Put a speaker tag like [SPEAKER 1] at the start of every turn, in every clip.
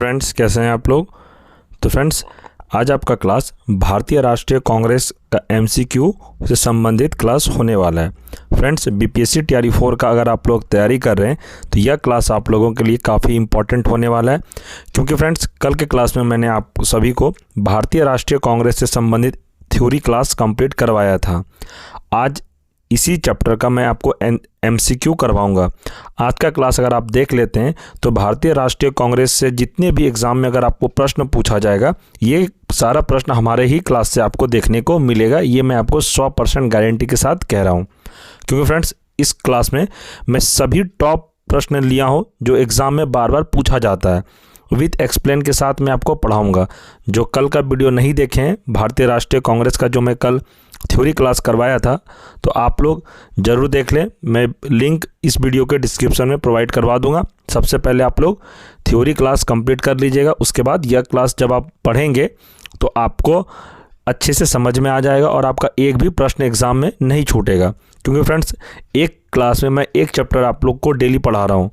[SPEAKER 1] Friends, कैसे हैं आप लोग। तो फ्रेंड्स, आज आपका क्लास भारतीय राष्ट्रीय कांग्रेस का एमसीक्यू से संबंधित क्लास होने वाला है। फ्रेंड्स, बीपीएससी टीआरई 4 का अगर आप लोग तैयारी कर रहे हैं तो यह क्लास आप लोगों के लिए काफ़ी इंपॉर्टेंट होने वाला है, क्योंकि फ्रेंड्स कल के क्लास में मैंने आप सभी को भारतीय राष्ट्रीय कांग्रेस से संबंधित थ्योरी क्लास कंप्लीट करवाया था। आज इसी चैप्टर का मैं आपको एमसीक्यू करवाऊंगा। आज का क्लास अगर आप देख लेते हैं तो भारतीय राष्ट्रीय कांग्रेस से जितने भी एग्ज़ाम में अगर आपको प्रश्न पूछा जाएगा, ये सारा प्रश्न हमारे ही क्लास से आपको देखने को मिलेगा। ये मैं आपको 100% गारंटी के साथ कह रहा हूँ, क्योंकि फ्रेंड्स इस क्लास में मैं सभी टॉप प्रश्न लिया हूँ जो एग्ज़ाम में बार बार पूछा जाता है। विथ एक्सप्लेन के साथ मैं आपको पढ़ाऊँगा। जो कल का वीडियो नहीं देखे हैं भारतीय राष्ट्रीय कांग्रेस का, जो मैं कल थ्योरी क्लास करवाया था, तो आप लोग ज़रूर देख लें। मैं लिंक इस वीडियो के डिस्क्रिप्शन में प्रोवाइड करवा दूंगा। सबसे पहले आप लोग थ्योरी क्लास कंप्लीट कर लीजिएगा, उसके बाद यह क्लास जब आप पढ़ेंगे तो आपको अच्छे से समझ में आ जाएगा और आपका एक भी प्रश्न एग्ज़ाम में नहीं छूटेगा। क्योंकि फ्रेंड्स एक क्लास में मैं एक चैप्टर आप लोग को डेली पढ़ा रहा हूँ।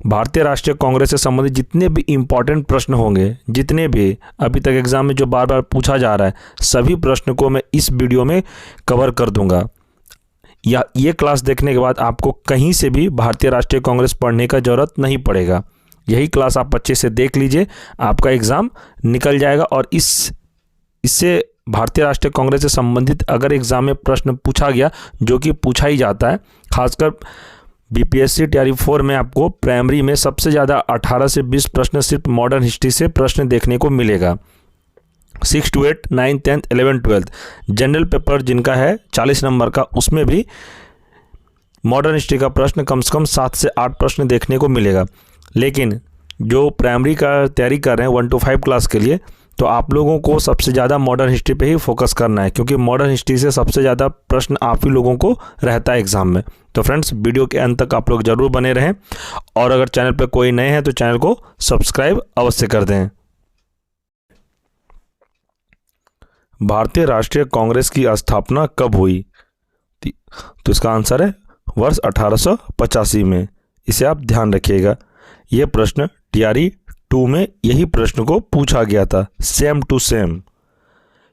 [SPEAKER 1] भारतीय राष्ट्रीय कांग्रेस से संबंधित जितने भी इम्पॉर्टेंट प्रश्न होंगे, जितने भी अभी तक एग्जाम में जो बार बार पूछा जा रहा है, सभी प्रश्न को मैं इस वीडियो में कवर कर दूंगा। या ये क्लास देखने के बाद आपको कहीं से भी भारतीय राष्ट्रीय कांग्रेस पढ़ने का ज़रूरत नहीं पड़ेगा। यही क्लास आप अच्छे से देख लीजिए, आपका एग्ज़ाम निकल जाएगा। और इससे भारतीय राष्ट्रीय कांग्रेस से संबंधित अगर एग्ज़ाम में प्रश्न पूछा गया, जो कि पूछा ही जाता है, खासकर बीपीएससी टीआरई 4 में आपको प्राइमरी में सबसे ज़्यादा 18 से 20 प्रश्न सिर्फ मॉडर्न हिस्ट्री से प्रश्न देखने को मिलेगा। 6 to 8, 9, 10, 11, 12 जनरल पेपर जिनका है 40 नंबर का, उसमें भी मॉडर्न हिस्ट्री का प्रश्न कम से कम 7 से 8 प्रश्न देखने को मिलेगा। लेकिन जो प्राइमरी का तैयारी कर रहे हैं 1 to 5 क्लास के लिए, तो आप लोगों को सबसे ज़्यादा मॉडर्न हिस्ट्री पे ही फोकस करना है, क्योंकि मॉडर्न हिस्ट्री से सबसे ज़्यादा प्रश्न आप ही लोगों को रहता है एग्ज़ाम में। तो फ्रेंड्स वीडियो के अंत तक आप लोग ज़रूर बने रहें, और अगर चैनल पे कोई नए हैं तो चैनल को सब्सक्राइब अवश्य कर दें। भारतीय राष्ट्रीय कांग्रेस की स्थापना कब हुई? तो इसका आंसर है वर्ष 1885 में। इसे आप ध्यान रखिएगा। यह प्रश्न टीआरई 2 में यही प्रश्न को पूछा गया था, सेम टू सेम।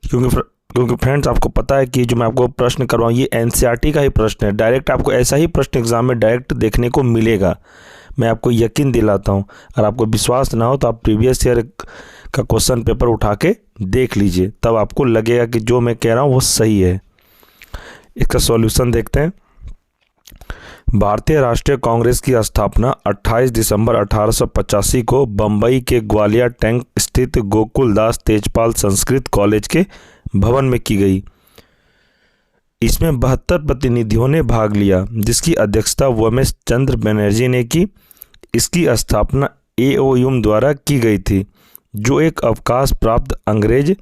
[SPEAKER 1] क्योंकि फ्रेंड्स आपको पता है कि जो मैं आपको प्रश्न करवाऊँ ये एनसीईआरटी का ही प्रश्न है। डायरेक्ट आपको ऐसा ही प्रश्न एग्जाम में डायरेक्ट देखने को मिलेगा, मैं आपको यकीन दिलाता हूँ। अगर आपको विश्वास ना हो तो आप प्रीवियस ईयर का क्वेश्चन पेपर उठा के देख लीजिए, तब आपको लगेगा कि जो मैं कह रहा हूँ वो सही है। इसका सॉल्यूशन देखते हैं। भारतीय राष्ट्रीय कांग्रेस की स्थापना 28 दिसंबर 1885 को बम्बई के ग्वालियर टैंक स्थित गोकुलदास तेजपाल संस्कृत कॉलेज के भवन में की गई। इसमें 72 प्रतिनिधियों ने भाग लिया, जिसकी अध्यक्षता वोमेश चंद्र बनर्जी ने की। इसकी स्थापना एओयूम द्वारा की गई थी, जो एक अवकाश प्राप्त अंग्रेज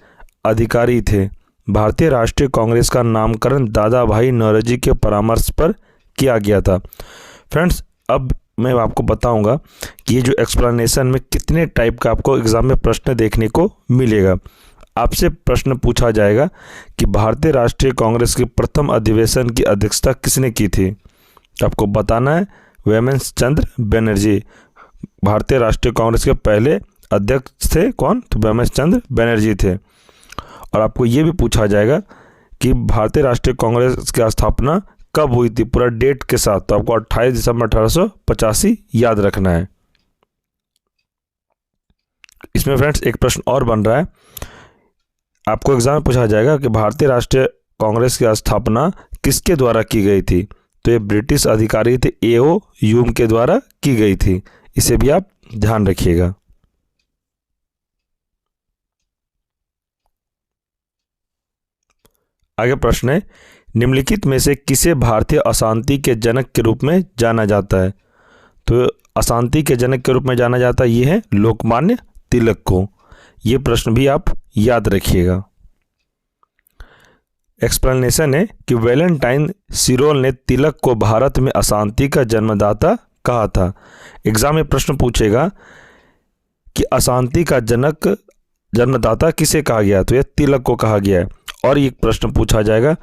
[SPEAKER 1] अधिकारी थे। भारतीय राष्ट्रीय कांग्रेस का नामकरण दादा भाई नौरोजी के परामर्श पर किया गया था। फ्रेंड्स अब मैं आपको बताऊंगा कि ये जो एक्सप्लेनेशन में कितने टाइप का आपको एग्जाम में प्रश्न देखने को मिलेगा। आपसे प्रश्न पूछा जाएगा कि भारतीय राष्ट्रीय कांग्रेस के प्रथम अधिवेशन की अध्यक्षता किसने की थी, तो आपको बताना है वोमेश चंद्र बनर्जी। भारतीय राष्ट्रीय कांग्रेस के पहले अध्यक्ष थे कौन? तो वोमेश चंद्र बनर्जी थे। और आपको ये भी पूछा जाएगा कि भारतीय राष्ट्रीय कांग्रेस की स्थापना कब हुई थी, पूरा डेट के साथ। तो आपको 28 दिसंबर 1885 याद रखना है। इसमें फ्रेंड्स एक प्रश्न और बन रहा है, आपको एग्जाम में पूछा जाएगा कि भारतीय राष्ट्रीय कांग्रेस की स्थापना किसके द्वारा की गई थी, तो ये ब्रिटिश अधिकारी थे एओ यूम के द्वारा की गई थी। इसे भी आप ध्यान रखिएगा। आगे प्रश्न है, निम्नलिखित में से किसे भारतीय अशांति के जनक के रूप में जाना जाता है? तो अशांति के जनक के रूप में जाना जाता है ये है लोकमान्य तिलक को। ये प्रश्न भी आप याद रखिएगा। एक्सप्लेनेशन है कि वैलेंटाइन सिरोल ने तिलक को भारत में अशांति का जन्मदाता कहा था। एग्जाम में प्रश्न पूछेगा कि अशांति का जन्मदाता किसे कहा गया, तो यह तिलक को कहा गया है। और एक प्रश्न पूछा जाएगा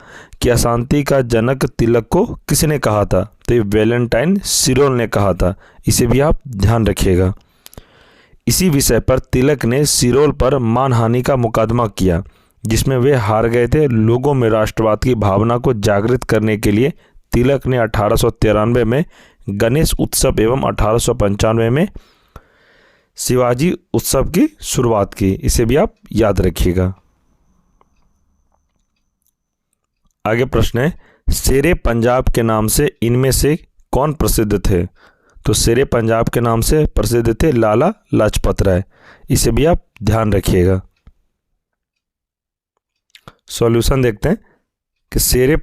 [SPEAKER 1] कि अशांति का जनक तिलक को किसने कहा था, तो ये वैलेंटाइन सिरोल ने कहा था। इसे भी आप ध्यान रखिएगा। इसी विषय पर तिलक ने सिरोल पर मानहानि का मुकदमा किया, जिसमें वे हार गए थे। लोगों में राष्ट्रवाद की भावना को जागृत करने के लिए तिलक ने 1893 में गणेश उत्सव एवं 1895 में शिवाजी उत्सव की शुरुआत की। इसे भी आप याद रखिएगा। आगे प्रश्न है, शेरे पंजाब के नाम से इनमें से कौन प्रसिद्ध थे? तो शेरे पंजाब के नाम से प्रसिद्ध थे लाला लाजपत राय। इसे भी आप ध्यान रखिएगा। सॉल्यूशन देखते हैं कि शेरे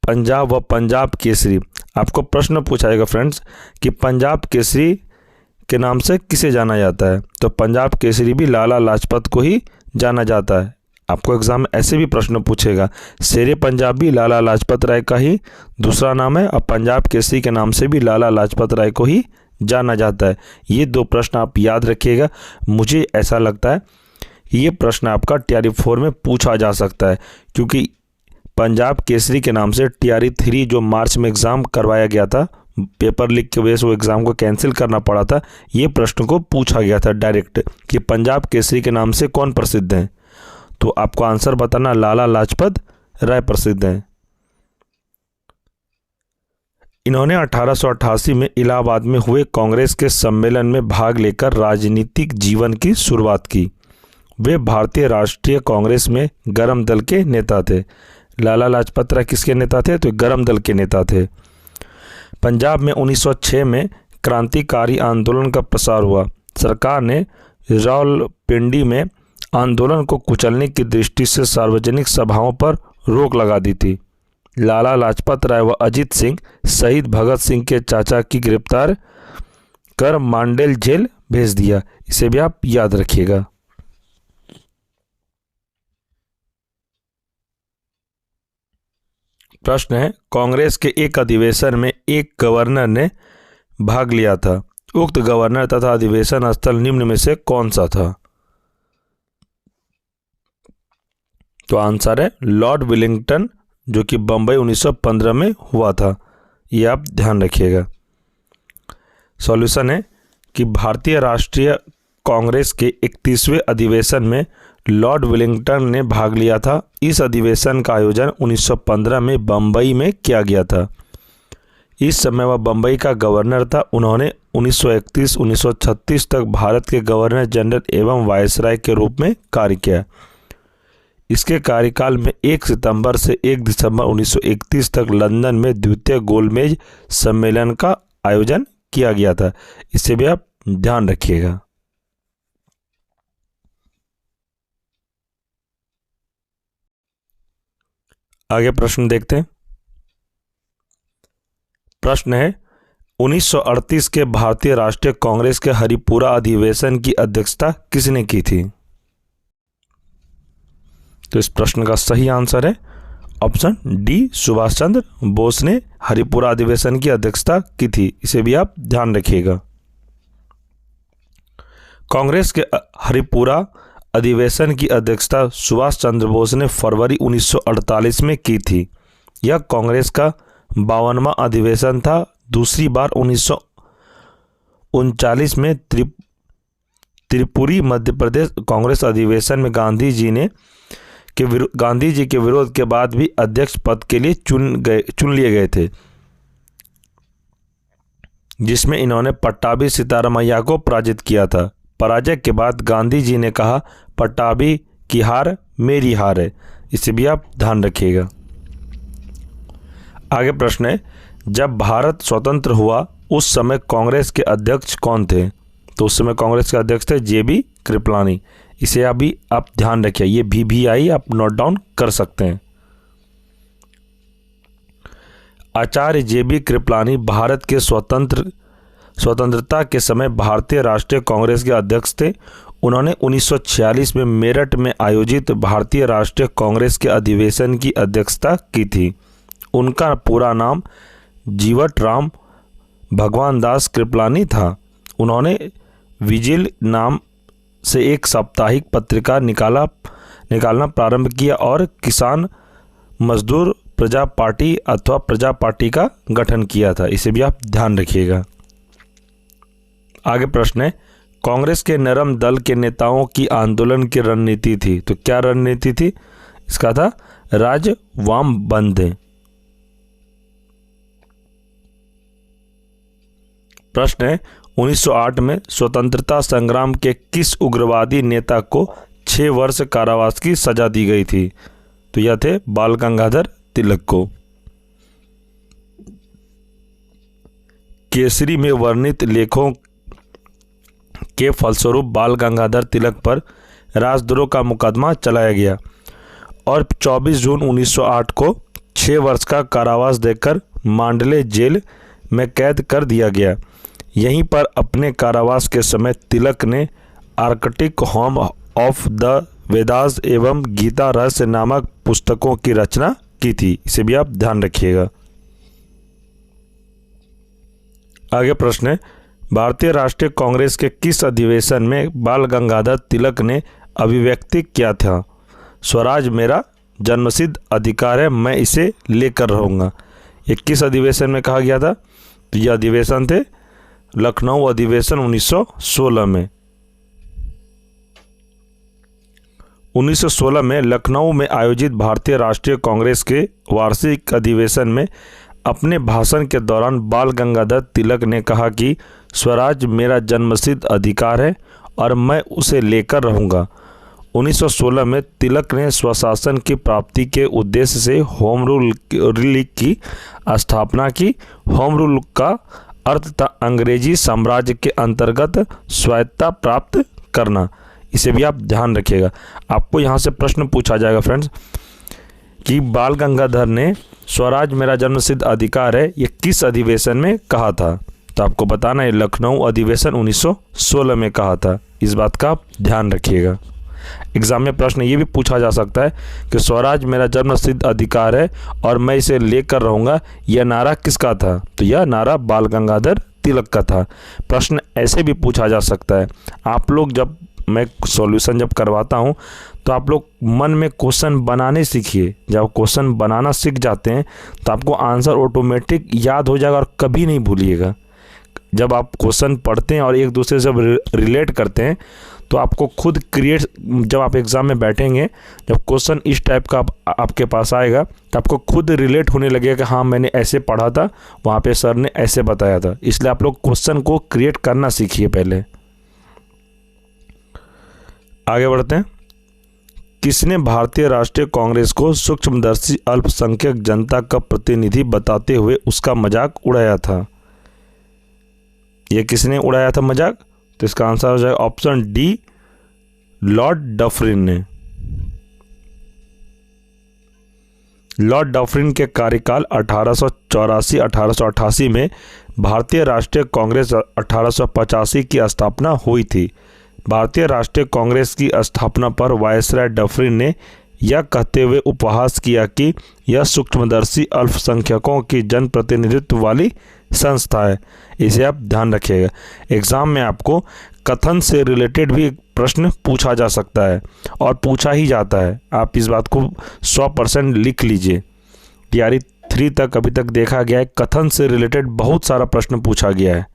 [SPEAKER 1] पंजाब व पंजाब केसरी, आपको प्रश्न पूछाएगा फ्रेंड्स कि पंजाब केसरी के नाम से किसे जाना जाता है? तो पंजाब केसरी भी लाला लाजपत को ही जाना जाता है। आपको एग्जाम में ऐसे भी प्रश्न पूछेगा, शेरे पंजाब भी लाला लाजपत राय का ही दूसरा नाम है और पंजाब केसरी के नाम से भी लाला लाजपत राय को ही जाना जाता है। ये दो प्रश्न आप याद रखिएगा। मुझे ऐसा लगता है ये प्रश्न आपका TRE 4 में पूछा जा सकता है, क्योंकि पंजाब केसरी के नाम से TRE 3 जो मार्च में एग्ज़ाम करवाया गया था, पेपर लीक की वजह से वो एग्ज़ाम को कैंसिल करना पड़ा था। ये प्रश्न को पूछा गया था डायरेक्ट कि पंजाब केसरी के नाम से कौन प्रसिद्ध हैं? तो आपको आंसर बताना, लाला लाजपत राय प्रसिद्ध हैं। इन्होंने 1888 में इलाहाबाद में हुए कांग्रेस के सम्मेलन में भाग लेकर राजनीतिक जीवन की शुरुआत की। वे भारतीय राष्ट्रीय कांग्रेस में गरम दल के नेता थे। लाला लाजपत राय किसके नेता थे? तो गरम दल के नेता थे। पंजाब में 1906 में क्रांतिकारी आंदोलन का प्रसार हुआ। सरकार ने रावलपिंडी में आंदोलन को कुचलने की दृष्टि से सार्वजनिक सभाओं पर रोक लगा दी थी। लाला लाजपत राय व अजीत सिंह शहीद भगत सिंह के चाचा की गिरफ्तार कर मांडेल जेल भेज दिया। इसे भी आप याद रखिएगा। प्रश्न है, कांग्रेस के एक अधिवेशन में एक गवर्नर ने भाग लिया था। उक्त गवर्नर तथा अधिवेशन स्थल निम्न में से कौन सा था? तो आंसर है लॉर्ड विलिंगटन, जो कि बंबई 1915 में हुआ था। ये आप ध्यान रखिएगा। सॉल्यूशन है कि भारतीय राष्ट्रीय कांग्रेस के 31वें अधिवेशन में लॉर्ड विलिंगटन ने भाग लिया था। इस अधिवेशन का आयोजन 1915 में बंबई में किया गया था। इस समय वह बंबई का गवर्नर था। उन्होंने 1931-1936 तक भारत के गवर्नर जनरल एवं वायसराय के रूप में कार्य किया। इसके कार्यकाल में 1 सितंबर से 1 दिसंबर 1931 तक लंदन में द्वितीय गोलमेज सम्मेलन का आयोजन किया गया था। इसे भी आप ध्यान रखिएगा। आगे प्रश्न देखते हैं। प्रश्न है, 1938 के भारतीय राष्ट्रीय कांग्रेस के हरिपुरा अधिवेशन की अध्यक्षता किसने की थी? तो इस प्रश्न का सही आंसर है ऑप्शन डी, सुभाष चंद्र बोस ने हरिपुरा अधिवेशन की अध्यक्षता की थी। इसे भी आप ध्यान रखिएगा। कांग्रेस के हरिपुरा अधिवेशन की अध्यक्षता सुभाष चंद्र बोस ने फरवरी 1948 में की थी। यह कांग्रेस का 52वां अधिवेशन था। दूसरी बार 1939 में त्रिपुरी मध्य प्रदेश कांग्रेस अधिवेशन में गांधी जी के विरोध के बाद भी अध्यक्ष पद के लिए चुन लिए गए थे, जिसमें इन्होंने पट्टाभी सीतारामैया को पराजित किया था। पराजय के बाद गांधी जी ने कहा, पट्टाभी की हार मेरी हार है। इसे भी आप ध्यान रखिएगा। आगे प्रश्न है, जब भारत स्वतंत्र हुआ उस समय कांग्रेस के अध्यक्ष कौन थे? तो उस समय कांग्रेस के अध्यक्ष थे JB कृपलानी। इसे अभी आप ध्यान रखिए। ये VVI आप नोट डाउन कर सकते हैं। आचार्य JB कृपलानी भारत के स्वतंत्रता के समय भारतीय राष्ट्रीय कांग्रेस के अध्यक्ष थे। उन्होंने 1946 में मेरठ में आयोजित भारतीय राष्ट्रीय कांग्रेस के अधिवेशन की अध्यक्षता की थी। उनका पूरा नाम जीवट राम भगवान दास कृपलानी था। उन्होंने विजिल नाम से एक साप्ताहिक पत्रिका निकालना प्रारंभ किया और किसान मजदूर प्रजा पार्टी अथवा प्रजा पार्टी का गठन किया था। इसे भी आप ध्यान रखिएगा। आगे प्रश्न है, कांग्रेस के नरम दल के नेताओं की आंदोलन की रणनीति थी। तो क्या रणनीति थी इसका? था राज वाम बंद। प्रश्न है 1908 में स्वतंत्रता संग्राम के किस उग्रवादी नेता को 6 वर्ष कारावास की सजा दी गई थी? तो यह थे बाल गंगाधर तिलक को। केसरी में वर्णित लेखों के फलस्वरूप बाल गंगाधर तिलक पर राजद्रोह का मुकदमा चलाया गया और 24 जून 1908 को 6 वर्ष का कारावास देकर मांडले जेल में कैद कर दिया गया। यहीं पर अपने कारावास के समय तिलक ने Arctic home of the Vedas एवं गीता रहस्य नामक पुस्तकों की रचना की थी। इसे भी आप ध्यान रखिएगा। आगे प्रश्न है भारतीय राष्ट्रीय कांग्रेस के किस अधिवेशन में बाल गंगाधर तिलक ने अभिव्यक्ति किया था? स्वराज मेरा जन्मसिद्ध अधिकार है, मैं इसे लेकर रहूँगा। ये किस अधिवेशन में कहा गया था? तो ये अधिवेशन थे लखनऊ अधिवेशन 1916 में। 1916 में लखनऊ में आयोजित भारतीय राष्ट्रीय कांग्रेस के वार्षिक अधिवेशन में अपने भाषण के दौरान बाल गंगाधर तिलक ने कहा कि स्वराज मेरा जन्मसिद्ध अधिकार है और मैं उसे लेकर रहूँगा। 1916 में तिलक ने स्वशासन की प्राप्ति के उद्देश्य से होम रूल की स्थापना की। होम रूल का अर्थ था अंग्रेजी साम्राज्य के अंतर्गत स्वायत्तता प्राप्त करना। इसे भी आप ध्यान रखिएगा। आपको यहाँ से प्रश्न पूछा जाएगा फ्रेंड्स कि बाल गंगाधर ने स्वराज मेरा जन्मसिद्ध अधिकार है ये किस अधिवेशन में कहा था? तो आपको बताना है लखनऊ अधिवेशन 1916 में कहा था। इस बात का आप ध्यान रखिएगा। एग्जाम में प्रश्न ये भी पूछा जा सकता है कि स्वराज मेरा जन्मसिद्ध अधिकार है और मैं इसे लेकर रहूँगा, यह नारा किसका था? तो यह नारा बाल गंगाधर तिलक का था। प्रश्न ऐसे भी पूछा जा सकता है। आप लोग जब मैं सॉल्यूशन जब करवाता हूँ तो आप लोग मन में क्वेश्चन बनाने सीखिए। जब क्वेश्चन बनाना सीख जाते हैं तो आपको आंसर ऑटोमेटिक याद हो जाएगा और कभी नहीं भूलिएगा। जब आप क्वेश्चन पढ़ते हैं और एक दूसरे से रिलेट करते हैं तो आपको खुद जब आप एग्ज़ाम में बैठेंगे, जब क्वेश्चन इस टाइप का आपके पास आएगा तो आपको खुद रिलेट होने लगेगा कि हाँ मैंने ऐसे पढ़ा था, वहाँ पे सर ने ऐसे बताया था। इसलिए आप लोग क्वेश्चन को क्रिएट करना सीखिए पहले। आगे बढ़ते हैं। किसने भारतीय राष्ट्रीय कांग्रेस को सूक्ष्मदर्शी अल्पसंख्यक जनता का प्रतिनिधि बताते हुए उसका मजाक उड़ाया था? यह किसने उड़ाया था मजाक? तो इसका आंसर हो जाएगा ऑप्शन डी, लॉर्ड डफरिन ने। लॉर्ड डफरिन के कार्यकाल 1884-1888 में भारतीय राष्ट्रीय कांग्रेस 1885 की स्थापना हुई थी। भारतीय राष्ट्रीय कांग्रेस की स्थापना पर वायसराय डफरिन ने यह कहते हुए उपहास किया कि यह सूक्ष्मदर्शी अल्पसंख्यकों की जनप्रतिनिधित्व वाली संस्था है। इसे आप ध्यान रखिएगा। एग्जाम में आपको कथन से रिलेटेड भी प्रश्न पूछा जा सकता है और पूछा ही जाता है। आप इस बात को 100% लिख लीजिए। तैयारी 3 तक अभी तक देखा गया है, कथन से रिलेटेड बहुत सारा प्रश्न पूछा गया है।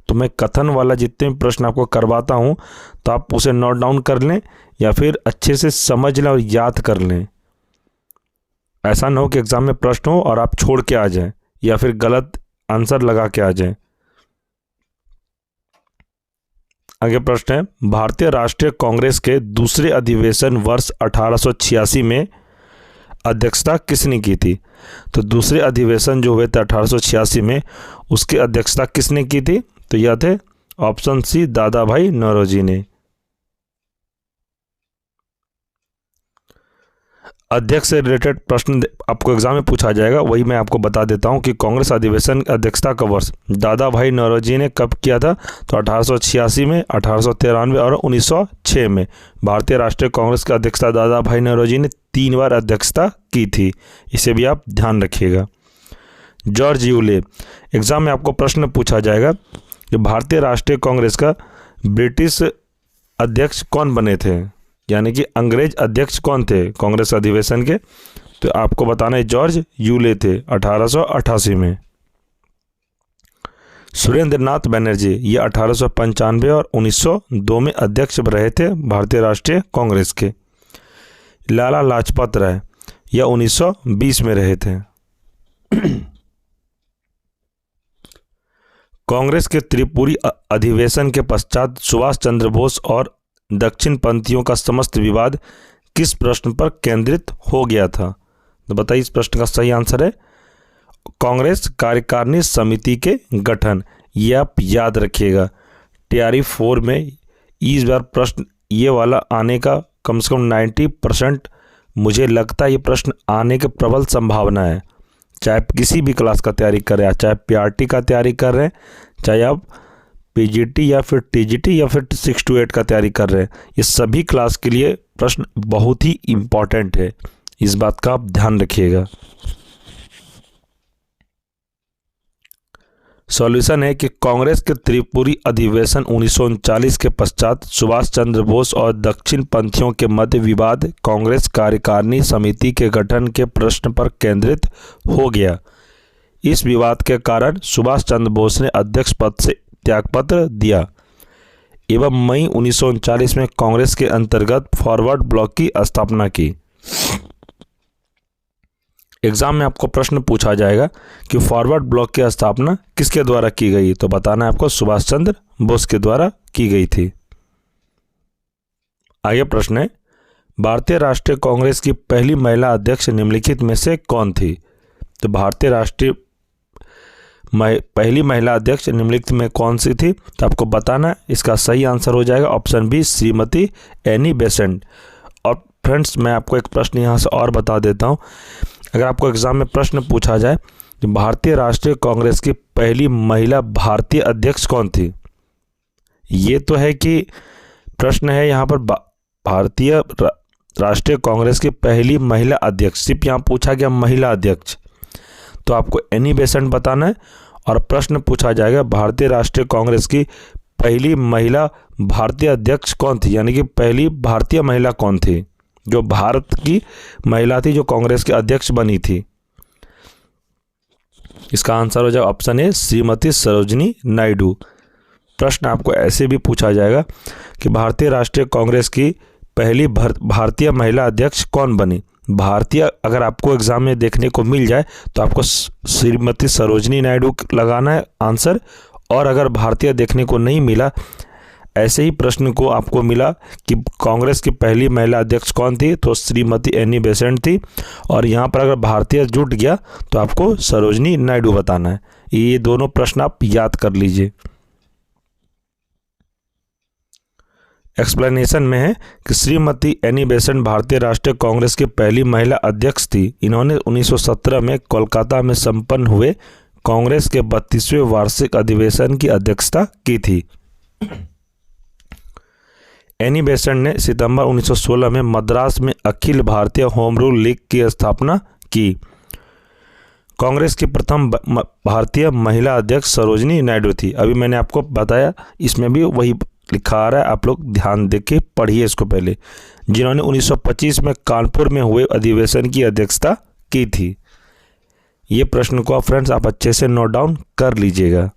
[SPEAKER 1] तो मैं कथन वाला जितने भी प्रश्न आपको करवाता हूँ तो आप उसे नोट डाउन कर लें या फिर अच्छे से समझ लें और याद कर लें। ऐसा ना हो कि एग्ज़ाम में प्रश्न हो और आप छोड़ के आ जाएं या फिर गलत आंसर लगा के आ जाएं। आगे प्रश्न है भारतीय राष्ट्रीय कांग्रेस के दूसरे अधिवेशन वर्ष 1886 में अध्यक्षता किसने की थी? तो दूसरे अधिवेशन जो हुए थे 1886 में उसकी अध्यक्षता किसने की थी? तो यह थे ऑप्शन सी, दादा भाई नौरोजी ने। अध्यक्ष से रिलेटेड प्रश्न आपको एग्जाम में पूछा जाएगा, वही मैं आपको बता देता हूं कि कांग्रेस अधिवेशन अध्यक्षता का वर्ष दादा भाई नौरोजी ने कब किया था? तो 1886 में, 1893 और 1906 में भारतीय राष्ट्रीय कांग्रेस की अध्यक्षता दादा भाई नौरोजी ने 3 बार अध्यक्षता की थी। इसे भी आप ध्यान रखिएगा। जॉर्ज यूले, एग्जाम में आपको प्रश्न पूछा जाएगा कि भारतीय राष्ट्रीय कांग्रेस का ब्रिटिश अध्यक्ष कौन बने थे, यानी कि अंग्रेज अध्यक्ष कौन थे कांग्रेस अधिवेशन के? तो आपको बताना है जॉर्ज यूले थे 1888 में। सुरेंद्र नाथ बनर्जी ये 1895 और 1902 में अध्यक्ष रहे थे भारतीय राष्ट्रीय कांग्रेस के। लाला लाजपत राय यह 1920 में रहे थे। कांग्रेस के त्रिपुरी अधिवेशन के पश्चात सुभाष चंद्र बोस और दक्षिण पंथियों का समस्त विवाद किस प्रश्न पर केंद्रित हो गया था? तो बताइए, इस प्रश्न का सही आंसर है कांग्रेस कार्यकारिणी समिति के गठन। ये आप याद रखिएगा। तैयारी 4 में इस बार प्रश्न ये वाला आने का कम से कम 90% मुझे लगता है ये प्रश्न आने के प्रबल संभावना है। चाहे आप किसी भी क्लास का तैयारी कर रहे हैं, चाहे पीआरटी का तैयारी कर रहे हैं, चाहे आप पीजीटी या फिर टीजीटी या फिर 6 to 8 का तैयारी कर रहे हैं, ये सभी क्लास के लिए प्रश्न बहुत ही इम्पॉर्टेंट है। इस बात का आप ध्यान रखिएगा। सॉल्यूशन है कि कांग्रेस के त्रिपुरी अधिवेशन 1939 के पश्चात सुभाष चंद्र बोस और दक्षिण पंथियों के मध्य विवाद कांग्रेस कार्यकारिणी समिति के गठन के प्रश्न पर केंद्रित हो गया। इस विवाद के कारण सुभाष चंद्र बोस ने अध्यक्ष पद से त्यागपत्र दिया एवं मई 1939 में कांग्रेस के अंतर्गत फॉरवर्ड ब्लॉक की स्थापना की। एग्जाम में आपको प्रश्न पूछा जाएगा कि फॉरवर्ड ब्लॉक की स्थापना किसके द्वारा की गई, तो बताना है आपको सुभाष चंद्र बोस के द्वारा की गई थी। आगे प्रश्न है, भारतीय राष्ट्रीय कांग्रेस की पहली महिला अध्यक्ष निम्नलिखित में से कौन थी? तो भारतीय राष्ट्रीय पहली महिला अध्यक्ष निम्नलिखित में कौन सी थी? तो आपको बताना, इसका सही आंसर हो जाएगा option B, Shrimati Annie Besant. और फ्रेंड्स, मैं आपको एक प्रश्न यहाँ से और बता देता हूँ। अगर आपको एग्जाम में प्रश्न पूछा जाए कि भारतीय राष्ट्रीय कांग्रेस की पहली महिला भारतीय अध्यक्ष कौन थी, ये तो है कि प्रश्न है यहाँ पर भारतीय राष्ट्रीय कांग्रेस की पहली महिला अध्यक्ष, सिर्फ यहाँ पूछा गया महिला अध्यक्ष, तो आपको एनी बेसेंट बताना है। और प्रश्न पूछा जाएगा भारतीय राष्ट्रीय कांग्रेस की पहली महिला भारतीय अध्यक्ष कौन थी, यानी कि पहली भारतीय महिला कौन थी जो भारत की महिला थी जो कांग्रेस के अध्यक्ष बनी थी। इसका आंसर हो जाए ऑप्शन ए, श्रीमती सरोजिनी नायडू। प्रश्न आपको ऐसे भी पूछा जाएगा कि भारतीय राष्ट्रीय कांग्रेस की पहली भारतीय महिला अध्यक्ष कौन बनी। भारतीय अगर आपको एग्जाम में देखने को मिल जाए तो आपको श्रीमती सरोजिनी नायडू लगाना है आंसर, और अगर भारतीय देखने को नहीं मिला, ऐसे ही प्रश्न को आपको मिला कि कांग्रेस की पहली महिला अध्यक्ष कौन थी, तो श्रीमती एनी बेसेंट थी, और यहाँ पर अगर भारतीय जुट गया तो आपको सरोजिनी नायडू बताना है। ये दोनों प्रश्न आप याद कर लीजिए। एक्सप्लेनेशन में है कि श्रीमती एनी बेसेंट भारतीय राष्ट्रीय कांग्रेस की पहली महिला अध्यक्ष थी। इन्होंने 1917 में कोलकाता में संपन्न हुए कांग्रेस के 32वें वार्षिक अधिवेशन की अध्यक्षता की थी। एनी बेसेंट ने सितंबर 1916 में मद्रास में Akhil Bharatiya home rule league की स्थापना की। कांग्रेस की प्रथम भारतीय महिला अध्यक्ष सरोजिनी नायडू थी। अभी मैंने आपको बताया, इसमें भी वही लिखा आ रहा है, आप लोग ध्यान दे के पढ़िए इसको पहले, जिन्होंने 1925 में कानपुर में हुए अधिवेशन की अध्यक्षता की थी। ये प्रश्न को फ्रेंड्स आप अच्छे से नोट डाउन कर लीजिएगा।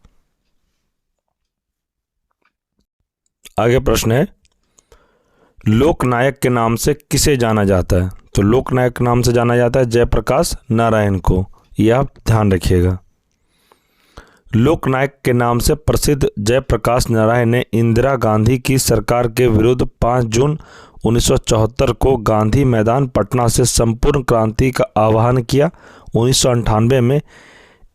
[SPEAKER 1] आगे प्रश्न है, लोकनायक के नाम से किसे जाना जाता है? तो लोकनायक के नाम से जाना जाता है जयप्रकाश नारायण को, यह आप ध्यान रखिएगा। लोकनायक के नाम से प्रसिद्ध जयप्रकाश नारायण ने इंदिरा गांधी की सरकार के विरुद्ध 5 जून 1974 को गांधी मैदान पटना से संपूर्ण क्रांति का आह्वान किया। 1998 में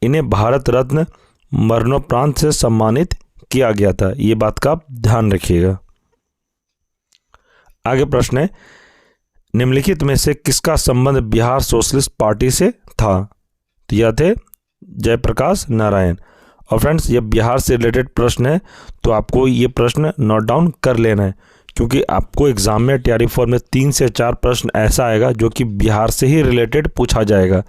[SPEAKER 1] इन्हें भारत रत्न मरणोपरांत से सम्मानित किया गया था। ये बात का आप ध्यान रखिएगा। आगे प्रश्न है, निम्नलिखित में से किसका संबंध बिहार सोशलिस्ट पार्टी से था? तो यह थे जयप्रकाश नारायण। और फ्रेंड्स, ये बिहार से रिलेटेड प्रश्न है, तो आपको ये प्रश्न नोट डाउन कर लेना है, क्योंकि आपको एग्जाम में तैयारी 4 में 3 से 4 प्रश्न ऐसा आएगा जो कि बिहार से ही रिलेटेड पूछा जाएगा।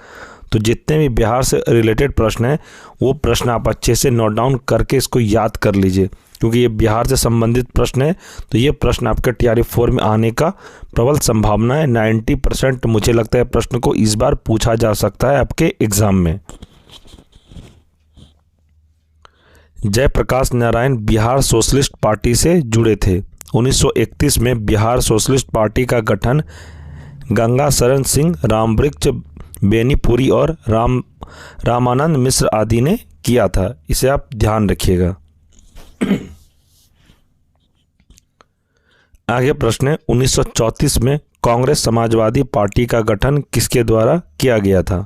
[SPEAKER 1] तो जितने भी बिहार से रिलेटेड प्रश्न हैं वो प्रश्न आप अच्छे से नोट डाउन करके इसको याद कर लीजिए, क्योंकि ये बिहार से संबंधित प्रश्न है। तो ये प्रश्न आपके तैयारी 4 में आने का प्रबल संभावना है। 90% मुझे लगता है प्रश्न को इस बार पूछा जा सकता है आपके एग्जाम में। जयप्रकाश नारायण बिहार सोशलिस्ट पार्टी से जुड़े थे। 1931 में बिहार सोशलिस्ट पार्टी का गठन गंगा शरण सिंह, रामवृक्ष बेनीपुरी और रामानंद मिश्र आदि ने किया था। इसे आप ध्यान रखिएगा। आगे प्रश्न है, 1934 में कांग्रेस समाजवादी पार्टी का गठन किसके द्वारा किया गया था?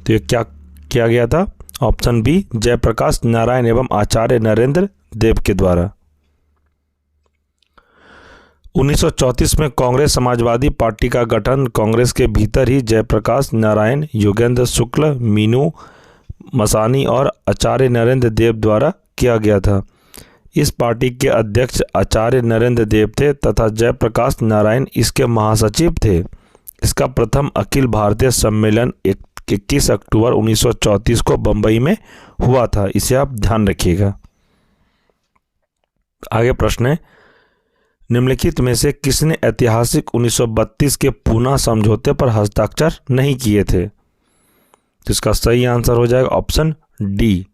[SPEAKER 1] तो ये क्या किया गया था? ऑप्शन बी, जयप्रकाश नारायण एवं आचार्य नरेंद्र देव के द्वारा। 1934 में कांग्रेस समाजवादी पार्टी का गठन कांग्रेस के भीतर ही जयप्रकाश नारायण, योगेंद्र शुक्ल, मीनू मसानी और आचार्य नरेंद्र देव द्वारा किया गया था। इस पार्टी के अध्यक्ष आचार्य नरेंद्र देव थे तथा जयप्रकाश नारायण इसके महासचिव थे। इसका प्रथम अखिल भारतीय सम्मेलन 21 अक्टूबर 1934 को बंबई में हुआ था। इसे आप ध्यान रखिएगा। आगे प्रश्न है, निम्नलिखित में से किसने ऐतिहासिक 1932 के पूना समझौते पर हस्ताक्षर नहीं किए थे? तो इसका सही आंसर हो जाएगा option D,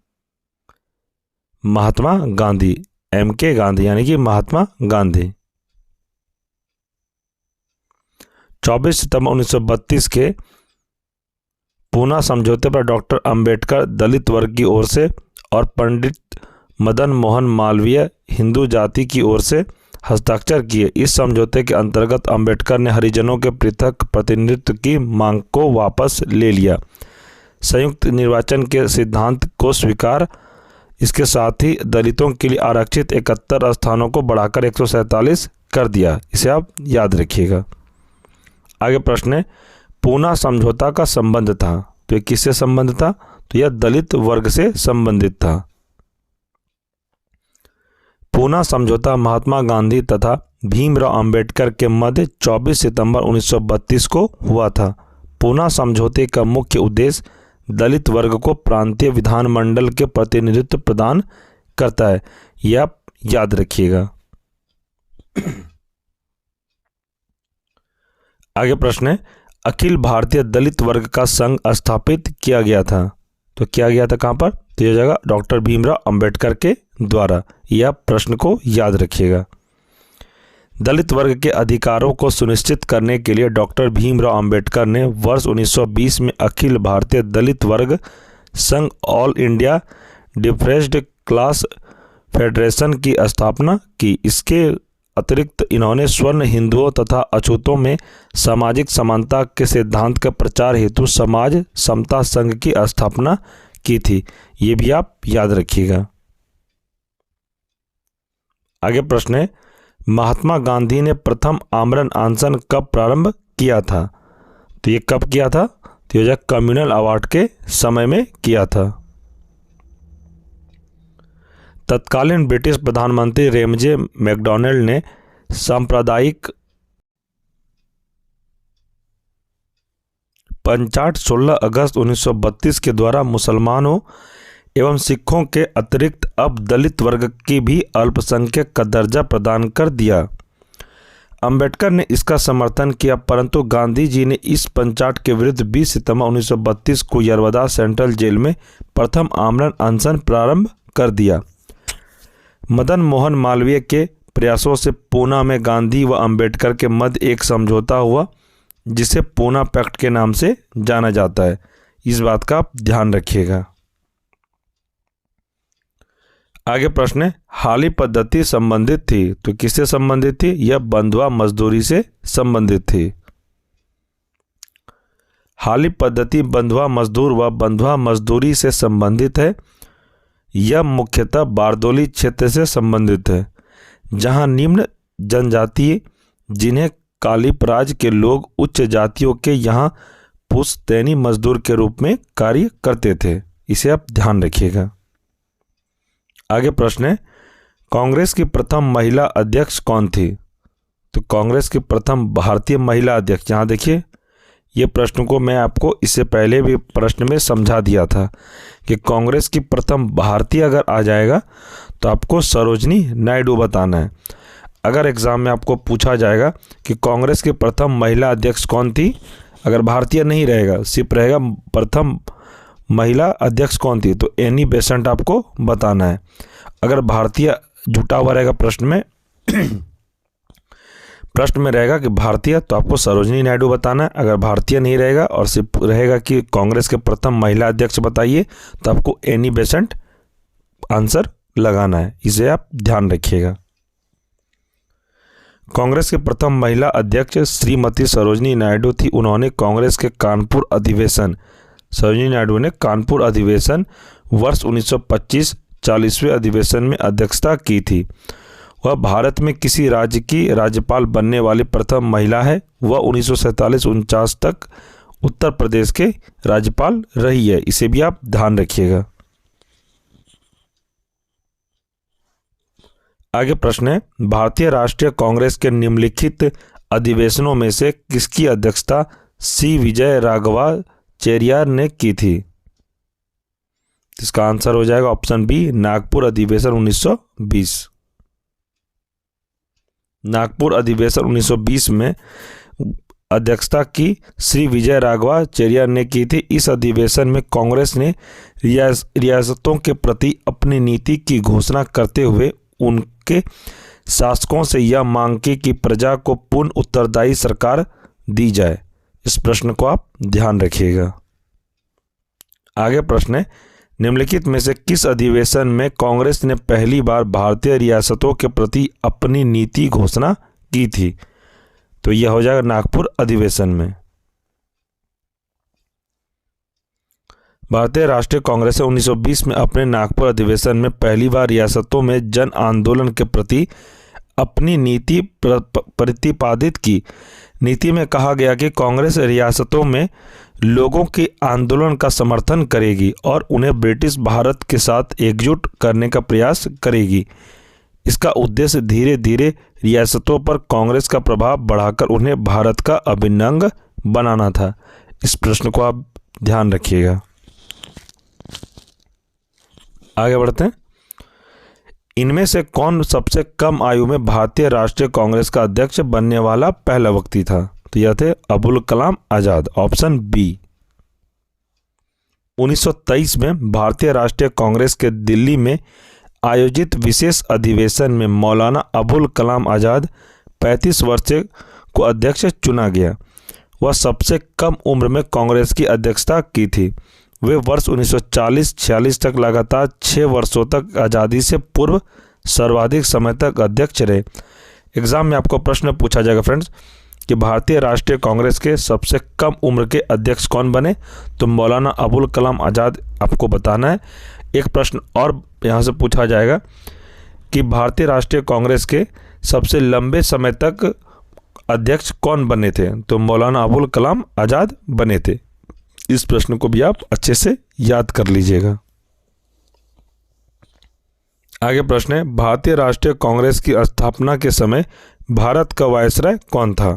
[SPEAKER 1] Mahatma Gandhi, MK Gandhi, यानी कि महात्मा गांधी। 24 सितंबर 1932 के पूना समझौते पर डॉक्टर अंबेडकर दलित वर्ग की ओर से और पंडित मदन मोहन मालवीय हिंदू जाति की ओर से हस्ताक्षर किए। इस समझौते के अंतर्गत अंबेडकर ने हरिजनों के पृथक प्रतिनिधित्व की मांग को वापस ले लिया, संयुक्त निर्वाचन के सिद्धांत को स्वीकार, इसके साथ ही दलितों के लिए आरक्षित 71 स्थानों को बढ़ाकर 147 कर दिया। इसे आप याद रखिएगा। आगे प्रश्न है, पूना समझौता का संबंध था, तो ये किससे संबंध था? तो यह दलित वर्ग से संबंधित था। पूना समझौता महात्मा गांधी तथा भीमराव अंबेडकर के मध्य 24 सितंबर 1932 को हुआ था। पूना समझौते का मुख्य उद्देश्य दलित वर्ग को प्रांतीय विधानमंडल के प्रतिनिधित्व प्रदान करता है। यह आप याद रखिएगा। आगे प्रश्न है, अखिल भारतीय दलित वर्ग का संघ स्थापित किया गया था, तो किया गया था कहाँ पर? तो यह जगह डॉक्टर भीमराव अंबेडकर के द्वारा। यह प्रश्न को याद रखिएगा। दलित वर्ग के अधिकारों को सुनिश्चित करने के लिए डॉक्टर भीमराव अंबेडकर ने वर्ष 1920 में अखिल भारतीय दलित वर्ग संघ all India depressed class federation की स्थापना की। इसके अतिरिक्त इन्होंने स्वर्ण हिंदुओं तथा अछूतों में सामाजिक समानता के सिद्धांत का प्रचार हेतु समाज समता संघ की स्थापना की थी। ये भी आप याद रखिएगा। आगे प्रश्न है, महात्मा गांधी ने प्रथम आमरण अनशन कब प्रारंभ किया था? तो ये कब किया था? तो यह कम्युनल अवार्ड के समय में किया था। तत्कालीन ब्रिटिश प्रधानमंत्री रेमजे मैकडॉनल्ड ने सांप्रदायिक पंचाट 16 अगस्त 1932 के द्वारा मुसलमानों एवं सिखों के अतिरिक्त अब दलित वर्ग की भी अल्पसंख्यक का दर्जा प्रदान कर दिया। अंबेडकर ने इसका समर्थन किया, परंतु गांधी जी ने इस पंचाट के विरुद्ध 20 सितंबर 1932 को यरवदा सेंट्रल जेल में प्रथम आमरण अनशन प्रारंभ कर दिया। मदन मोहन मालवीय के प्रयासों से पूना में गांधी व अंबेडकर के मध्य एक समझौता हुआ, जिसे पूना पैक्ट के नाम से जाना जाता है। इस बात का आप ध्यान रखिएगा। आगे प्रश्न है, हाली पद्धति संबंधित थी, तो किससे संबंधित थी? यह बंधुआ मजदूरी से संबंधित थी। हाली पद्धति बंधुआ मजदूर व बंधुआ मजदूरी से संबंधित है। यह मुख्यतः बारदोली क्षेत्र से संबंधित है, जहां निम्न जनजातीय जिन्हें कालीपराज के लोग उच्च जातियों के यहाँ पुश्तैनी मजदूर के रूप में कार्य करते थे। इसे आप ध्यान रखिएगा। आगे प्रश्न है, कांग्रेस की प्रथम महिला अध्यक्ष कौन थी? तो कांग्रेस की प्रथम भारतीय महिला अध्यक्ष, यहाँ देखिए ये प्रश्न को मैं आपको इससे पहले भी प्रश्न में समझा दिया था कि कांग्रेस की प्रथम भारतीय अगर आ जाएगा तो आपको सरोजनी नायडू बताना है। अगर एग्जाम में आपको पूछा जाएगा कि कांग्रेस की प्रथम महिला अध्यक्ष कौन थी, अगर भारतीय नहीं रहेगा, सिर्फ रहेगा प्रथम महिला अध्यक्ष कौन थी? तो एनी बेसेंट आपको बताना है। अगर भारतीय जुटा हुआ रहेगा प्रश्न में प्रश्न में रहेगा कि भारतीय, तो आपको सरोजिनी नायडू बताना है। अगर भारतीय नहीं रहेगा और सिर्फ रहेगा कि कांग्रेस के प्रथम महिला अध्यक्ष बताइए, तो आपको एनी बेसेंट आंसर लगाना है। इसे आप ध्यान रखिएगा। कांग्रेस के प्रथम महिला अध्यक्ष श्रीमती सरोजिनी नायडू थी। उन्होंने कांग्रेस के कानपुर अधिवेशन, सरोजिनी नायडू ने कानपुर अधिवेशन वर्ष 1925 40वें अधिवेशन में अध्यक्षता की थी। वह भारत में किसी राज्य की राज्यपाल बनने वाली प्रथम महिला है। वह 1947-49 तक उत्तर प्रदेश के राज्यपाल रही है। इसे भी आप ध्यान रखिएगा। आगे प्रश्न है, भारतीय राष्ट्रीय कांग्रेस के निम्नलिखित अधिवेशनों में से किसकी अध्यक्षता सी विजय राघवाचार्य ने की थी? इसका आंसर हो जाएगा ऑप्शन बी, नागपुर अधिवेशन 1920। नागपुर अधिवेशन 1920 में अध्यक्षता की श्री विजय राघवाचार्य ने की थी। इस अधिवेशन में कांग्रेस ने रियासतों के प्रति अपनी नीति की घोषणा करते हुए उनके शासकों से यह मांग की कि प्रजा को पूर्ण उत्तरदायी सरकार दी जाए। इस प्रश्न को आप ध्यान रखिएगा। आगे प्रश्न है, निम्नलिखित में से किस अधिवेशन में कांग्रेस ने पहली बार भारतीय रियासतों के प्रति अपनी नीति घोषणा की थी? तो यह हो जाएगा नागपुर अधिवेशन में। भारतीय राष्ट्रीय कांग्रेस ने 1920 में अपने नागपुर अधिवेशन में पहली बार रियासतों में जन आंदोलन के प्रति अपनी नीति प्रतिपादित की। नीति में कहा गया कि कांग्रेस रियासतों में लोगों के आंदोलन का समर्थन करेगी और उन्हें ब्रिटिश भारत के साथ एकजुट करने का प्रयास करेगी। इसका उद्देश्य धीरे धीरे रियासतों पर कांग्रेस का प्रभाव बढ़ाकर उन्हें भारत का अभिन्न अंग बनाना था। इस प्रश्न को आप ध्यान रखिएगा। आगे बढ़ते हैं। इनमें से कौन सबसे कम आयु में भारतीय राष्ट्रीय कांग्रेस का अध्यक्ष बनने वाला पहला व्यक्ति था? तो यह थे अबुल कलाम आजाद, ऑप्शन बी। 1923 में भारतीय राष्ट्रीय कांग्रेस के दिल्ली में आयोजित विशेष अधिवेशन में मौलाना अबुल कलाम आजाद 35 वर्ष को अध्यक्ष चुना गया। वह सबसे कम उम्र में कांग्रेस की अध्यक्षता की थी। वे वर्ष 1940-46 तक लगातार 6 वर्षों तक आज़ादी से पूर्व सर्वाधिक समय तक अध्यक्ष रहे। एग्जाम में आपको प्रश्न पूछा जाएगा फ्रेंड्स कि भारतीय राष्ट्रीय कांग्रेस के सबसे कम उम्र के अध्यक्ष कौन बने? तो मौलाना अबुल कलाम आज़ाद आपको बताना है। एक प्रश्न और यहाँ से पूछा जाएगा कि भारतीय राष्ट्रीय कांग्रेस के सबसे लंबे समय तक अध्यक्ष कौन बने थे? तो मौलाना अबुल कलाम आज़ाद बने थे। इस प्रश्न को भी आप अच्छे से याद कर लीजिएगा। आगे प्रश्न है, भारतीय राष्ट्रीय कांग्रेस की स्थापना के समय भारत का वायसराय कौन था?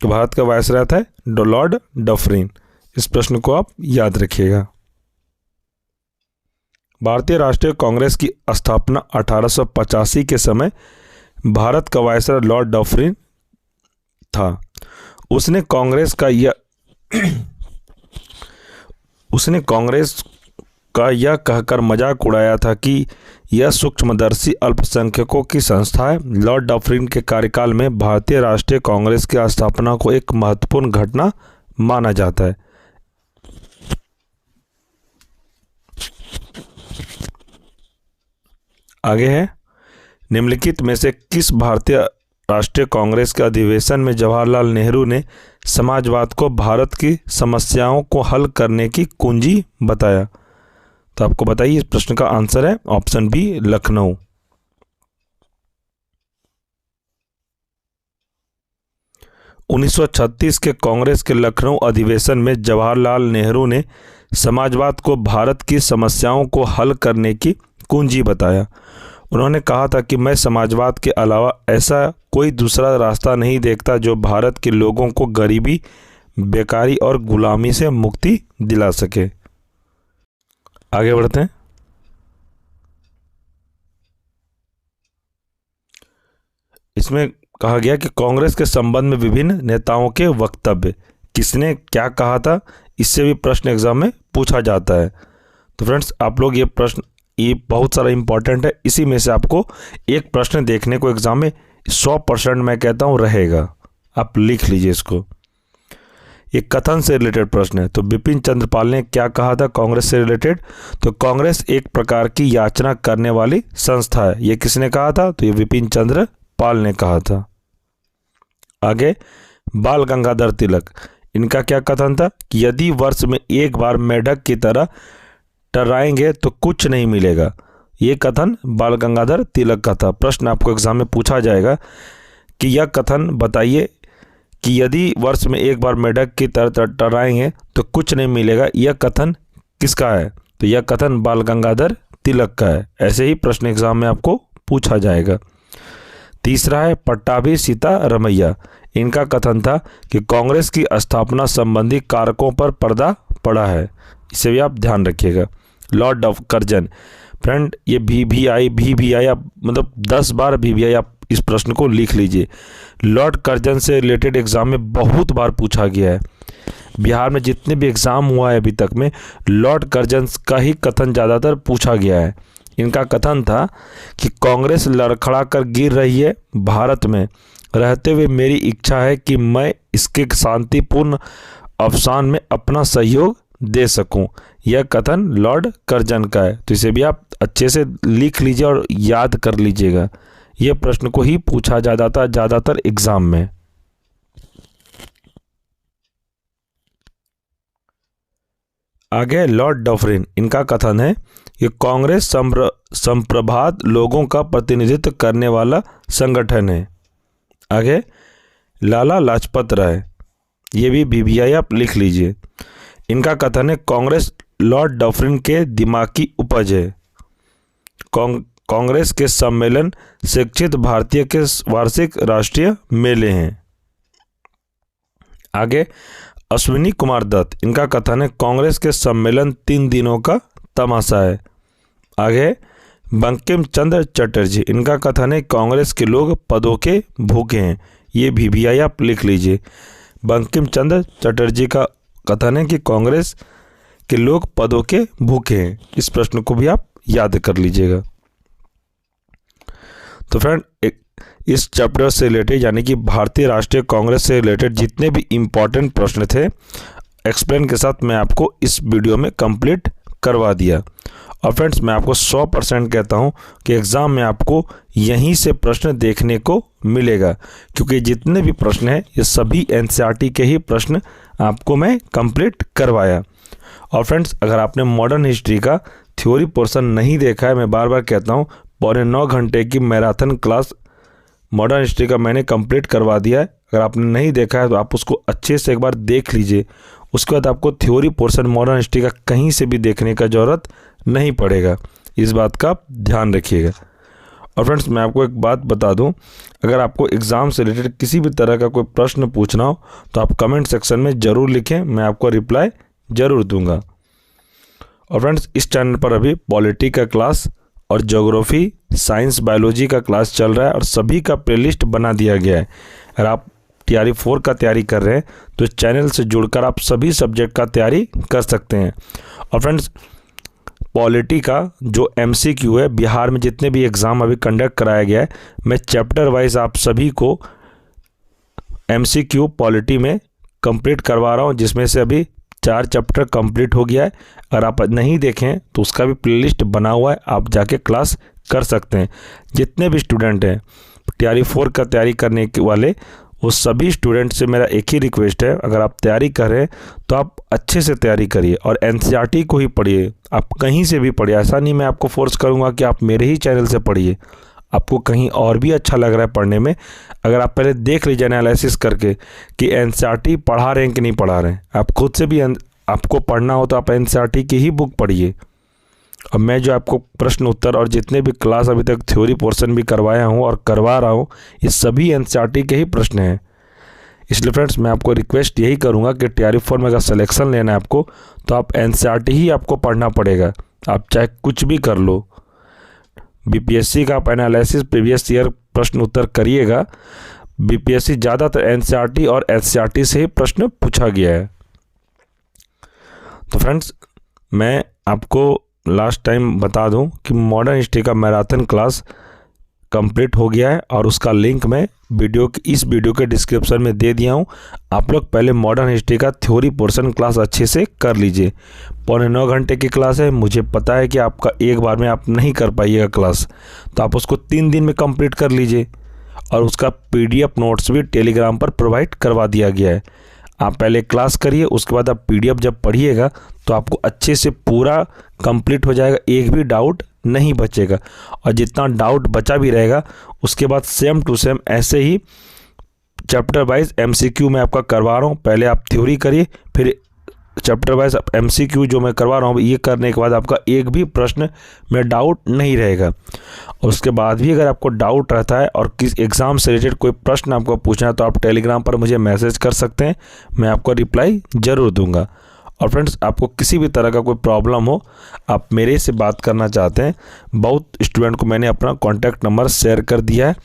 [SPEAKER 1] तो भारत का वायसराय था लॉर्ड डफरिन। इस प्रश्न को आप याद रखिएगा। भारतीय राष्ट्रीय कांग्रेस की स्थापना 1885 के समय भारत का वायसराय लॉर्ड डफरिन था। उसने कांग्रेस का यह कहकर मजाक उड़ाया था कि यह सूक्ष्मदर्शी अल्पसंख्यकों की संस्था है। लॉर्ड डफरिन के कार्यकाल में भारतीय राष्ट्रीय कांग्रेस की स्थापना को एक महत्वपूर्ण घटना माना जाता है। आगे है, निम्नलिखित में से किस भारतीय राष्ट्रीय कांग्रेस के अधिवेशन में जवाहरलाल नेहरू ने समाजवाद को भारत की समस्याओं को हल करने की कुंजी बताया? तो आपको बताइए। इस प्रश्न का आंसर है ऑप्शन बी, लखनऊ। उन्नीस सौ 1936 के कांग्रेस के लखनऊ अधिवेशन में जवाहरलाल नेहरू ने समाजवाद को भारत की समस्याओं को हल करने की कुंजी बताया। उन्होंने कहा था कि मैं समाजवाद के अलावा ऐसा कोई दूसरा रास्ता नहीं देखता जो भारत के लोगों को गरीबी, बेकारी और गुलामी से मुक्ति दिला सके। आगे बढ़ते हैं। इसमें कहा गया कि कांग्रेस के संबंध में विभिन्न नेताओं के वक्तव्य, किसने क्या कहा था, इससे भी प्रश्न एग्जाम में पूछा जाता है। तो फ्रेंड्स आप लोग ये प्रश्न, ये बहुत सारा इंपॉर्टेंट है, इसी में से आपको एक प्रश्न देखने को एग्जाम में 100% मैं कहता हूँ रहेगा, आप लिख लीजिए इसको। एक कथन से रिलेटेड प्रश्न है। तो बिपिन चंद्र पाल ने क्या कहा था कांग्रेस से रिलेटेड? तो कांग्रेस एक प्रकार की याचना करने वाली संस्था है। ये किसने कहा था? तो ये बिपिन चंद्र पाल ने कहा था। आगे बाल गंगाधर तिलक, इनका क्या कथन था कि यदि वर्ष में एक बार मेढक की तरह टर्राएंगे तो कुछ नहीं मिलेगा। ये कथन बाल गंगाधर तिलक का था। प्रश्न आपको एग्जाम में पूछा जाएगा कि यह कथन बताइए कि यदि वर्ष में एक बार मेढक की तरह टर्राएंगे तो कुछ नहीं मिलेगा, यह कथन किसका है? तो यह कथन बाल गंगाधर तिलक का है। ऐसे ही प्रश्न एग्जाम में आपको पूछा जाएगा। तीसरा है पट्टाभी सीतारमैया, इनका कथन था कि कांग्रेस की स्थापना संबंधी कारकों पर पर्दा पड़ा है। इसे भी आप ध्यान रखिएगा। लॉर्ड ऑफ कर्जन, फ्रेंड ये VVI आप मतलब 10 बार VVI आप इस प्रश्न को लिख लीजिए। लॉर्ड कर्जन से रिलेटेड एग्जाम में बहुत बार पूछा गया है। बिहार में जितने भी एग्जाम हुआ है अभी तक में, लॉर्ड कर्जन का ही कथन ज़्यादातर पूछा गया है। इनका कथन था कि कांग्रेस लड़खड़ा कर गिर रही है, भारत में रहते हुए मेरी इच्छा है कि मैं इसके शांतिपूर्ण अवसान में अपना सहयोग दे सकूं। यह कथन लॉर्ड कर्जन का है। तो इसे भी आप अच्छे से लिख लीजिए और याद कर लीजिएगा। यह प्रश्न को ही पूछा जाता था ज़्यादातर एग्जाम में। आगे लॉर्ड डफरिन, इनका कथन है कि कांग्रेस संप्रभात लोगों का प्रतिनिधित्व करने वाला संगठन है। आगे लाला लाजपत राय, ये भी VVI आप लिख लीजिए। इनका कथन है कांग्रेस लॉर्ड डफरिन के दिमाग की उपज है। कांग्रेस के सम्मेलन शिक्षित भारतीय के वार्षिक राष्ट्रीय मेले हैं। आगे अश्विनी कुमार दत्त, इनका कथन है कांग्रेस के सम्मेलन 3 दिनों का तमाशा है। आगे बंकिम चंद्र चटर्जी, इनका कथन है कांग्रेस के लोग पदों के भूखे हैं। ये VVI आप लिख लीजिए। बंकिम चंद्र चटर्जी का कथन है कि कांग्रेस के लोग पदों के भूखे हैं। इस प्रश्न को भी आप याद कर लीजिएगा। तो फ्रेंड इस चैप्टर से रिलेटेड यानी कि भारतीय राष्ट्रीय कांग्रेस से रिलेटेड जितने भी इम्पॉर्टेंट प्रश्न थे एक्सप्लेन के साथ मैं आपको इस वीडियो में कंप्लीट करवा दिया। और फ्रेंड्स मैं आपको 100% कहता हूं कि एग्ज़ाम में आपको यहीं से प्रश्न देखने को मिलेगा, क्योंकि जितने भी प्रश्न हैं ये सभी NCERT के ही प्रश्न आपको मैं कंप्लीट करवाया। और फ्रेंड्स अगर आपने मॉडर्न हिस्ट्री का थ्योरी पोर्शन नहीं देखा है, मैं बार बार कहता हूँ 9.25 घंटे की मैराथन क्लास मॉडर्न हिस्ट्री का मैंने कंप्लीट करवा दिया है। अगर आपने नहीं देखा है तो आप उसको अच्छे से एक बार देख लीजिए। उसके बाद आपको थ्योरी पोर्शन मॉडर्न हिस्ट्री का कहीं से भी देखने का ज़रूरत नहीं पड़ेगा। इस बात का आप ध्यान रखिएगा। और फ्रेंड्स मैं आपको एक बात बता दूं, अगर आपको एग्ज़ाम से रिलेटेड किसी भी तरह का कोई प्रश्न पूछना हो तो आप कमेंट सेक्शन में ज़रूर लिखें, मैं आपको रिप्लाई ज़रूर दूंगा। और फ्रेंड्स इस चैनल पर अभी पॉलिटी का क्लास और ज्योग्राफी, साइंस, बायोलॉजी का क्लास चल रहा है और सभी का प्लेलिस्ट बना दिया गया है। अगर आप TRE 4 का तैयारी कर रहे हैं तो इस चैनल से जुड़कर आप सभी सब्जेक्ट का तैयारी कर सकते हैं। और फ्रेंड्स पॉलिटी का जो MCQ है, बिहार में जितने भी एग्ज़ाम अभी कंडक्ट कराया गया है, मैं चैप्टर वाइज आप सभी को MCQ पॉलिटी में कंप्लीट करवा रहा हूं, जिसमें से अभी 4 चैप्टर कंप्लीट हो गया है। अगर आप नहीं देखें तो उसका भी प्लेलिस्ट बना हुआ है, आप जाके क्लास कर सकते हैं। जितने भी स्टूडेंट हैं TRE 4 का तैयारी करने के वाले, वो सभी स्टूडेंट से मेरा एक ही रिक्वेस्ट है, अगर आप तैयारी कर रहे हैं तो आप अच्छे से तैयारी करिए और NCERT को ही पढ़िए। आप कहीं से भी पढ़िए, ऐसा नहीं मैं आपको फोर्स करूंगा कि आप मेरे ही चैनल से पढ़िए। आपको कहीं और भी अच्छा लग रहा है पढ़ने में, अगर आप पहले देख लीजिए एनालिसिस करके कि NCERT पढ़ा रहे हैं कि नहीं पढ़ा रहे हैं। आप खुद से भी आपको पढ़ना हो तो आप NCERT की ही बुक पढ़िए। और मैं जो आपको प्रश्न उत्तर और जितने भी क्लास अभी तक थ्योरी पोर्शन भी करवाया हूँ और करवा रहा हूँ, ये सभी NCERT के ही प्रश्न हैं। इसलिए फ्रेंड्स मैं आपको रिक्वेस्ट यही करूँगा कि TRE 4 में अगर सिलेक्शन लेना है आपको तो आप NCERT ही आपको पढ़ना पड़ेगा। आप चाहे कुछ भी कर लो, BPSC का आप एनालिसिस प्रीवियस ईयर प्रश्न उत्तर करिएगा। BPSC ज़्यादातर NCERT और SCERT से ही प्रश्न पूछा गया है। तो फ्रेंड्स मैं आपको लास्ट टाइम बता दूं कि मॉडर्न हिस्ट्री का मैराथन क्लास कंप्लीट हो गया है और उसका लिंक मैं इस वीडियो के डिस्क्रिप्शन में दे दिया हूं। आप लोग पहले मॉडर्न हिस्ट्री का थ्योरी पोर्शन क्लास अच्छे से कर लीजिए। 9.25 घंटे की क्लास है। मुझे पता है कि आपका एक बार में आप नहीं कर पाइएगा क्लास, तो आप उसको 3 दिन में कंप्लीट कर लीजिए। और उसका PDF नोट्स भी टेलीग्राम पर प्रोवाइड करवा दिया गया है। आप पहले क्लास करिए, उसके बाद आप PDF जब पढ़िएगा तो आपको अच्छे से पूरा कंप्लीट हो जाएगा, एक भी डाउट नहीं बचेगा। और जितना डाउट बचा भी रहेगा उसके बाद सेम टू सेम ऐसे ही चैप्टर वाइज MCQ मैं आपका करवा रहा हूँ। पहले आप थ्योरी करिए, फिर चैप्टर वाइज MCQ जो मैं करवा रहा हूँ, ये करने के बाद आपका एक भी प्रश्न में डाउट नहीं रहेगा। उसके बाद भी अगर आपको डाउट रहता है और किस एग्ज़ाम से रिलेटेड कोई प्रश्न आपको पूछना है तो आप टेलीग्राम पर मुझे मैसेज कर सकते हैं, मैं आपको रिप्लाई ज़रूर दूंगा। और फ्रेंड्स, आपको किसी भी तरह का कोई प्रॉब्लम हो, आप मेरे से बात करना चाहते हैं, बहुत स्टूडेंट को मैंने अपना कॉन्टैक्ट नंबर शेयर कर दिया है।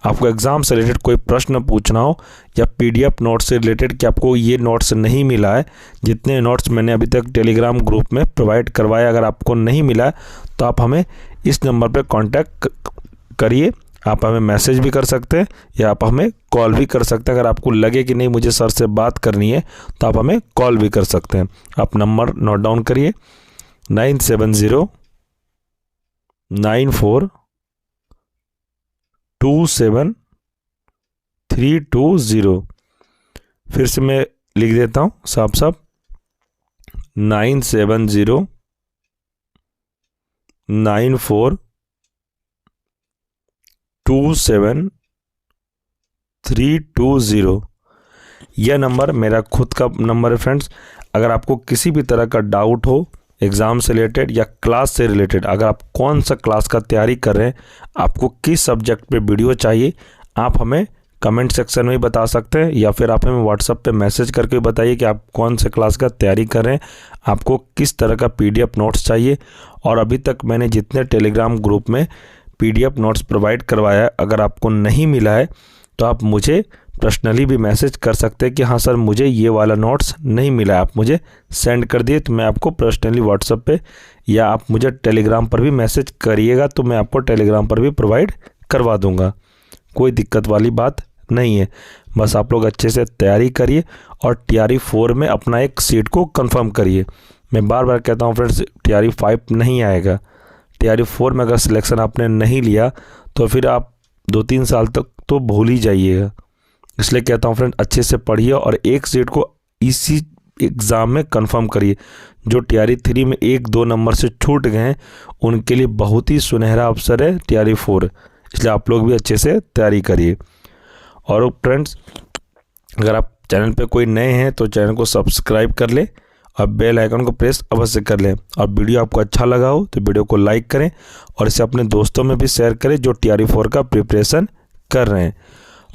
[SPEAKER 1] आपको एग्ज़ाम से रिलेटेड कोई प्रश्न पूछना हो या PDF नोट्स से रिलेटेड कि आपको ये नोट्स नहीं मिला है, जितने नोट्स मैंने अभी तक टेलीग्राम ग्रुप में प्रोवाइड करवाया, अगर आपको नहीं मिला है तो आप हमें इस नंबर पर कॉन्टैक्ट करिए। आप हमें मैसेज भी कर सकते हैं या आप हमें कॉल भी कर सकते हैं। अगर आपको लगे कि नहीं मुझे सर से बात करनी है तो आप हमें कॉल भी कर सकते हैं। आप नंबर नोट डाउन करिए, 9709427320। फिर से मैं लिख देता हूँ साफ साफ, 9709427320। यह नंबर मेरा खुद का नंबर है फ्रेंड्स। अगर आपको किसी भी तरह का डाउट हो एग्ज़ाम से रिलेटेड या क्लास से रिलेटेड, अगर आप कौन सा क्लास का तैयारी कर रहे हैं, आपको किस सब्जेक्ट पे वीडियो चाहिए, आप हमें कमेंट सेक्शन में ही बता सकते हैं या फिर आप हमें व्हाट्सएप पे मैसेज करके बताइए कि आप कौन से क्लास का तैयारी कर रहे हैं, आपको किस तरह का PDF नोट्स चाहिए। और अभी तक मैंने जितने टेलीग्राम ग्रुप में PDF नोट्स प्रोवाइड करवाया है, अगर आपको नहीं मिला है तो आप मुझे पर्सनली भी मैसेज कर सकते हैं कि हाँ सर मुझे ये वाला नोट्स नहीं मिला है, आप मुझे सेंड कर दिए, तो मैं आपको पर्सनली व्हाट्सएप पे या आप मुझे टेलीग्राम पर भी मैसेज करिएगा तो मैं आपको टेलीग्राम पर भी प्रोवाइड करवा दूंगा। कोई दिक्कत वाली बात नहीं है। बस आप लोग अच्छे से तैयारी करिए और TRE 4 में अपना एक सीट को कंफर्म करिए। मैं बार बार कहता हूँ फ्रेंड्स, TRE 5 नहीं आएगा। TRE 4 में अगर सिलेक्शन आपने नहीं लिया तो फिर आप 2-3 साल तक तो भूल ही जाइएगा। इसलिए कहता हूँ फ्रेंड, अच्छे से पढ़िए और एक सीट को इसी एग्ज़ाम में कंफर्म करिए। जो TRE 3 में 1-2 नंबर से छूट गए हैं उनके लिए बहुत ही सुनहरा अवसर है TRE 4, इसलिए आप लोग भी अच्छे से तैयारी करिए। और फ्रेंड्स, अगर आप चैनल पे कोई नए हैं तो चैनल को सब्सक्राइब कर लें और बेल आइकन को प्रेस अवश्य कर लें। और वीडियो आपको अच्छा लगा हो तो वीडियो को लाइक करें और इसे अपने दोस्तों में भी शेयर करें जो TRE 4 का प्रिपरेशन कर रहे हैं।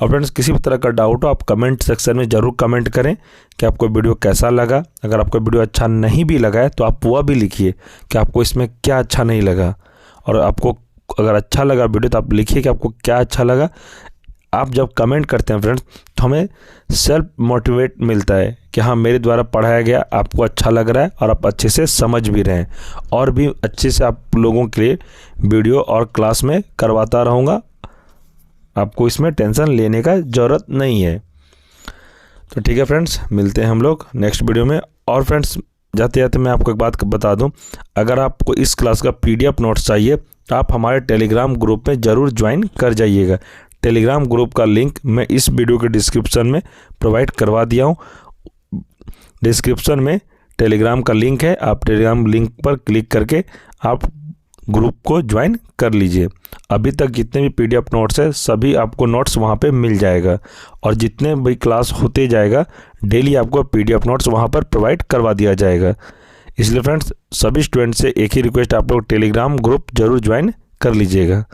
[SPEAKER 1] और फ्रेंड्स, किसी भी तरह का डाउट हो आप कमेंट सेक्शन में ज़रूर कमेंट करें कि आपको वीडियो कैसा लगा। अगर आपको वीडियो अच्छा नहीं भी लगा है तो आप वह भी लिखिए कि आपको इसमें क्या अच्छा नहीं लगा। और आपको अगर अच्छा लगा वीडियो तो आप लिखिए कि आपको क्या अच्छा लगा। आप जब कमेंट करते हैं फ्रेंड्स तो हमें सेल्फ मोटिवेट मिलता है कि हाँ मेरे द्वारा पढ़ाया गया आपको अच्छा लग रहा है और आप अच्छे से समझ भी रहे हैं। और भी अच्छे से आप लोगों के लिए वीडियो और क्लास में करवाता रहूँगा, आपको इसमें टेंशन लेने का ज़रूरत नहीं है। तो ठीक है फ्रेंड्स, मिलते हैं हम लोग नेक्स्ट वीडियो में। और फ्रेंड्स, जाते जाते मैं आपको एक बात बता दूं, अगर आपको इस क्लास का PDF नोट्स चाहिए तो आप हमारे टेलीग्राम ग्रुप में ज़रूर ज्वाइन कर जाइएगा। टेलीग्राम ग्रुप का लिंक मैं इस वीडियो के डिस्क्रिप्शन में प्रोवाइड करवा दिया हूँ। डिस्क्रिप्शन में टेलीग्राम का लिंक है, आप टेलीग्राम लिंक पर क्लिक करके आप ग्रुप को ज्वाइन कर लीजिए। अभी तक जितने भी PDF नोट्स है सभी आपको नोट्स वहाँ पे मिल जाएगा और जितने भी क्लास होते जाएगा डेली आपको PDF नोट्स वहाँ पर प्रोवाइड करवा दिया जाएगा। इसलिए फ्रेंड्स, सभी स्टूडेंट से एक ही रिक्वेस्ट, आप लोग टेलीग्राम ग्रुप जरूर ज्वाइन कर लीजिएगा।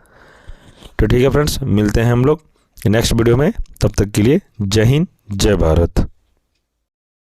[SPEAKER 1] तो ठीक है फ्रेंड्स, मिलते हैं हम लोग नेक्स्ट वीडियो में। तब तक के लिए जय हिंद, जय भारत।